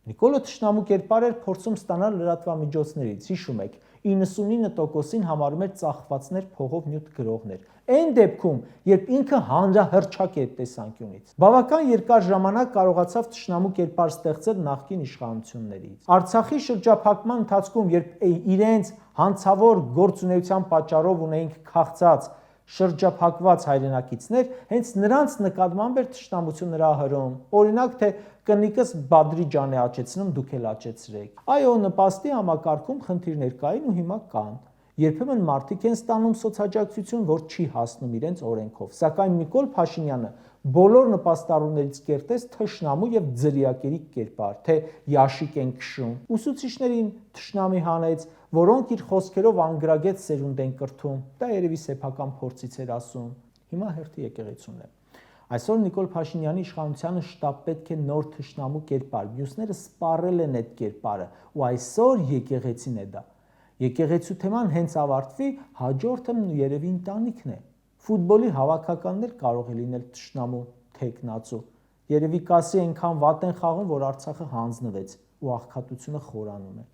Նիկոլը թշնամու կերպար էր փորձում ստանալ լրատվամիջոցներից, հիշում եք, 99%-ին համարում էր ծախվածներ փողով նյութ գրողներ։ Այն դեպքում, երբ ինքը հանրահռչակ է տեսանկյունից։ Բավական երկար ժամանակ կարողացավ թշնամու կերպար ստեղծել նախկին իշխանություններից։ Արցախի շրջափակման ընթացքում, երբ իրենց հանցավոր գործունեության պատճառով ունեինք քաղցած շրջափակված հայրենակիցներ, հենց նրանց նկատմամբ էր թշնամությունը հրահրում։ Օրինակ, թե կնիկս Բադրի ջան է աճեցնում, դուք էլ աճեցրեք։ Այո, նպաստի համակարգում խնդիրներ կային ու հիմա կան։ Երբեմն մարդիկ են ստանում սոցաջակցություն, որ չի հասնում իրենց օրենքով, սակայն Նիկոլ Փաշինյանը բոլոր նպաստառուներից կերտեց թշնամու եւ ձրիակերի կերպար, թե Յաշիկ են քշում, ուսուցիչներին թշնամի հանեց, որոնք իր խոսքերով անգրագետ սերունդ են կրթում, դա երևի սեփական փորձից էր ասում, հիմա հերթի եկեղեցուն է։ Այսօր Նիկոլ Փաշինյանի իշխանությանը շտապ պետք է նոր թշնամու կերպար, մյուսները սպառել են այդ կերպարը, ու այսօր եկեղեցին է դա։ Եկեղեցու թեման հենց ավարտվի, հաջորդը երևի ընտանիքն է։ Ֆուտբոլի հավաքականներ կարող է լինել թշնամու թեկնածու։ Երևի կասի այնքան վատ են խաղում, որ Արցախը հանձնվեց ու աղքատությունը խորանում է։